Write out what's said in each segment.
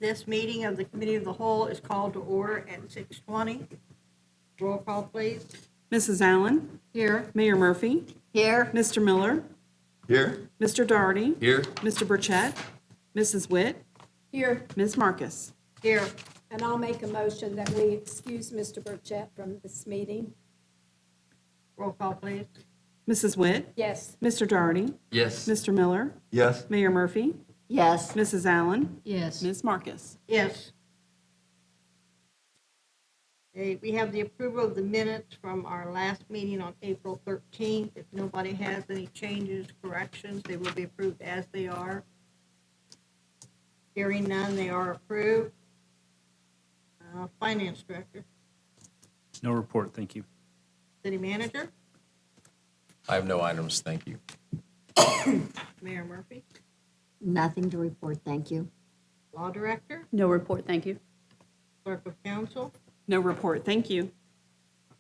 This meeting of the Committee of the Whole is called to order at 6:20. Roll call, please. Mrs. Allen? Here. Mayor Murphy? Here. Mr. Miller? Here. Mr. Doherty? Here. Mr. Burchett? Mrs. Witt? Here, Ms. Marcus? Here. and I'll make a motion that we excuse Mr. Burchett from this meeting. Roll call, please. Mrs. Witt? Yes. Mr. Doherty? Yes. Mr. Miller? Yes. Mayor Murphy? Yes. Mrs. Allen? Yes. Ms. Marcus? Yes. Okay, we have the approval of the minutes from our last meeting on April 13th. If nobody has any changes, corrections, they will be approved as they are. Hearing none, they are approved. Finance Director, No report, thank you. City Manager, I have no items, thank you. Mayor Murphy, Nothing to report, thank you. Law Director, No report, thank you. Clerk of Council. No report, thank you.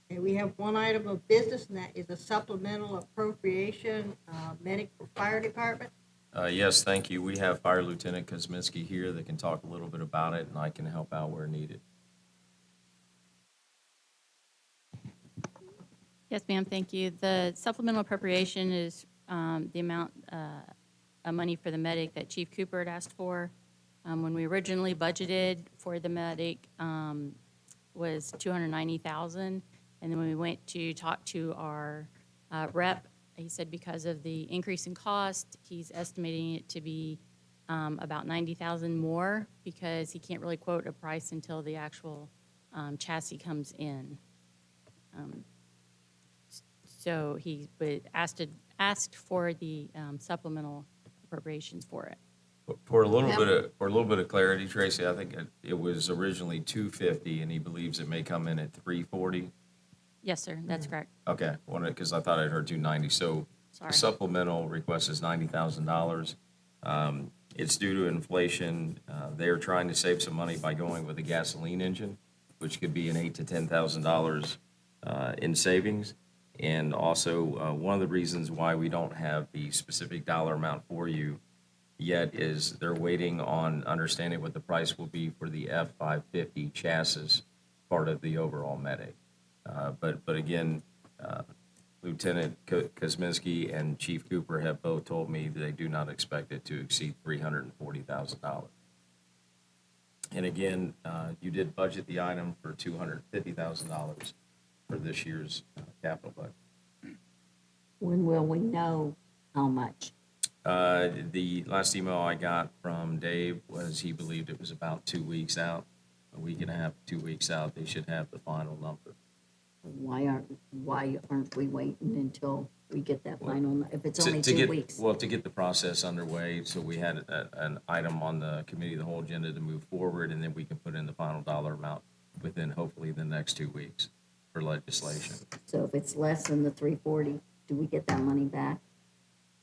Okay, we have one item of business, and that is a supplemental appropriation, medic for fire department. Yes, thank you. We have Fire Lieutenant Kosminski here that can talk a little bit about it, and I can help out where needed. Yes, ma'am, thank you. The supplemental appropriation is the amount of money for the medic that Chief Cooper had asked for. When we originally budgeted for the medic was $290,000, and then when we went to talk to our rep, he said because of the increase in cost, he's estimating it to be about $90,000 more because he can't really quote a price until the actual chassis comes in. So he asked for the supplemental appropriations for it. For a little bit of clarity, Tracy, I think it was originally $250, and he believes it may come in at $340. Yes, sir, that's correct. Okay, because I thought I'd heard $290. So Sorry. the supplemental request is $90,000. It's due to inflation. They're trying to save some money by going with a gasoline engine, which could be an $8,000 to $10,000 in savings. And also, one of the reasons why we don't have the specific dollar amount for you yet is they're waiting on understanding what the price will be for the F-550 chassis, part of the overall medic. But again, Lieutenant Kosminski and Chief Cooper have both told me that they do not expect it to exceed $340,000. And again, you did budget the item for $250,000 for this year's capital budget. When will we know how much? The last email I got from Dave was he believed it was about 2 weeks out. A week and a half, 2 weeks out, they should have the final number. Why aren't we waiting until we get that final, if it's only To 2 get- weeks? Well, to get the process underway, so we had an item on the committee of the whole agenda to move forward, and then we can put in the final dollar amount within hopefully the next 2 weeks for legislation. So if it's less than the 340, do we get that money back?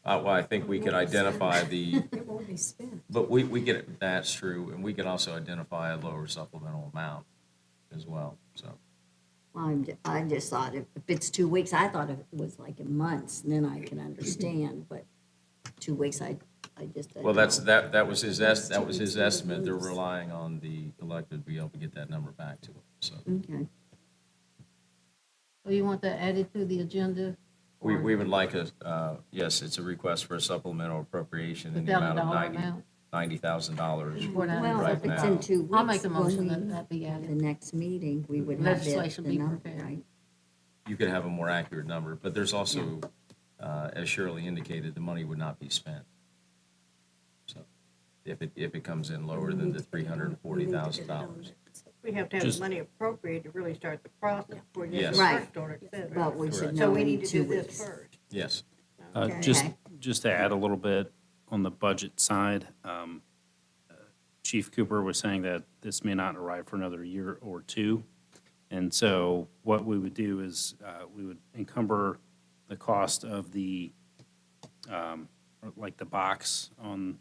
Well, I think we could identify the, It won't be spent. but we get, that's true, and we could also identify a lower supplemental amount as well, so. I just thought if it's 2 weeks, I thought if it was like in months, then I can understand, but 2 weeks, I just didn't Well, know. that was his estimate. They're relying on the elected to be able to get that number back to them, so. Okay. So you want that added to the agenda? We would like yes, it's a request for a supplemental appropriation in the Without a amount of dollar amount? $90,000 For that? Well, right if it's in now. 2 weeks. I'll make a when motion we that that be have The added. next meeting, we would have Legislation the be number, prepared. right? You could have a more accurate number, but there's also, as Shirley indicated, the money would not be spent. So if it comes in lower than the $340,000. We have to have the Just- money appropriated to really start the process before you get Yes. the Right. first order, et cetera. But we should Correct. So know we in need to 2 do this weeks. first. Yes. Okay. Just to add a little bit on the budget side, Chief Cooper was saying that this may not arrive for another year or two. And so what we would do is we would encumber the cost of the, like the box on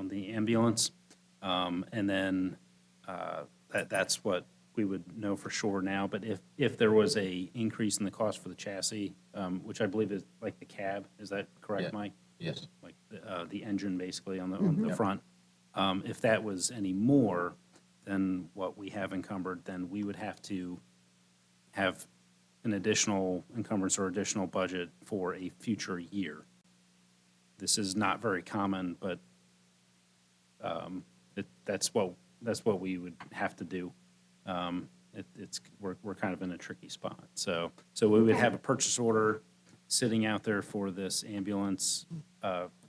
the ambulance. And then that's what we would know for sure now. But if there was a increase in the cost for the chassis, which I believe is like the cab, is that correct, Yeah. Mike? Yes. Like the engine basically on the front. If that was any more than what we have encumbered, then we would have to have an additional encumbrance or additional budget for a future year. This is not very common, but that's what we would have to do. We're kind of in a tricky spot. So we would have a purchase order sitting out there for this ambulance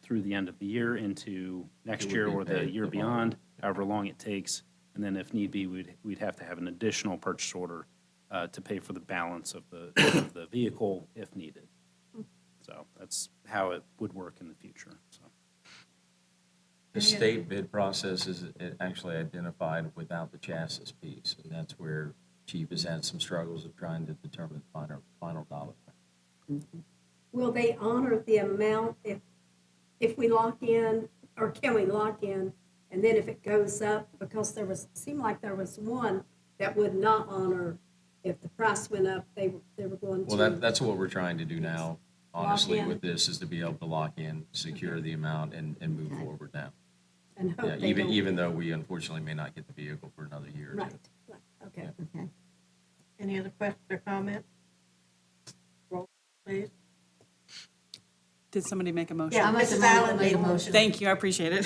through the end of the year into next year or the year beyond, however long it takes. And then if need be, we'd have to have an additional purchase order to pay for the balance of the vehicle if needed. So that's how it would work in the future, so. The state bid process is actually identified without the chassis piece, and that's where Chief has had some struggles of trying to determine the final dollar. Will they honor the amount if we lock in, or can we lock in? And then if it goes up, because seemed like there was one that would not honor, if the price went up, they were going to. Well, that's what we're trying to do now, honestly, in. with this, is to be able to lock in, secure the amount, and move forward now. And Yeah, hope they don't. even though we unfortunately may not get the vehicle for another year or two. Right, okay. Okay. Any other questions or comments? Roll, please. Did somebody make a motion? Yeah, I make a Mrs. mo- Allen make made a a motion. motion. Thank you, I appreciate it.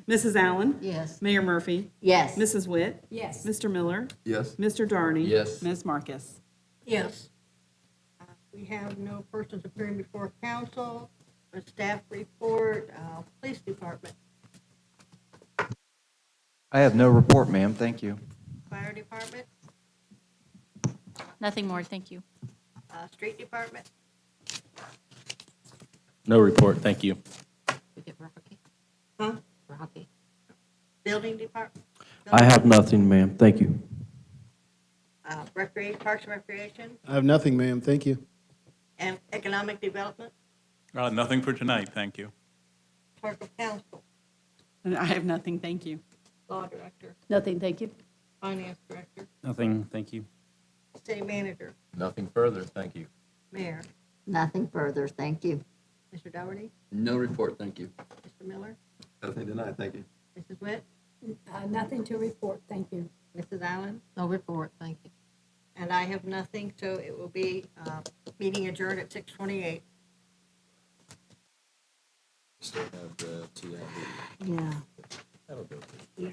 Mrs. Allen? Yes. Mayor Murphy? Yes. Mrs. Witt? Yes. Mr. Miller? Yes. Mr. Darney? Yes. Ms. Marcus? Yes. We have no persons appearing before council. A staff report, police department, I have no report, ma'am. Thank you. fire department, Nothing more, thank you. street department, No report, thank you. We get Rocky. huh? Rocky. Building department. I have nothing, ma'am. Thank you. Recreation, parks and recreation, I have nothing, ma'am. Thank you. and economic development, Nothing for tonight, thank you. clerk of council, And I have nothing, thank you. law director, Nothing, thank you. finance director, Nothing, thank you. city manager, Nothing further, thank you. mayor. Nothing further, thank you. Mr. Dougherty, No report, thank you. Mr. Miller, Nothing tonight, thank you. Mrs. Witt, Nothing to report, thank you. Mrs. Allen, No report, thank you. and I have nothing, so it will be meeting adjourned at 6:28. Still have the TID. Yeah. That'll go. Yeah.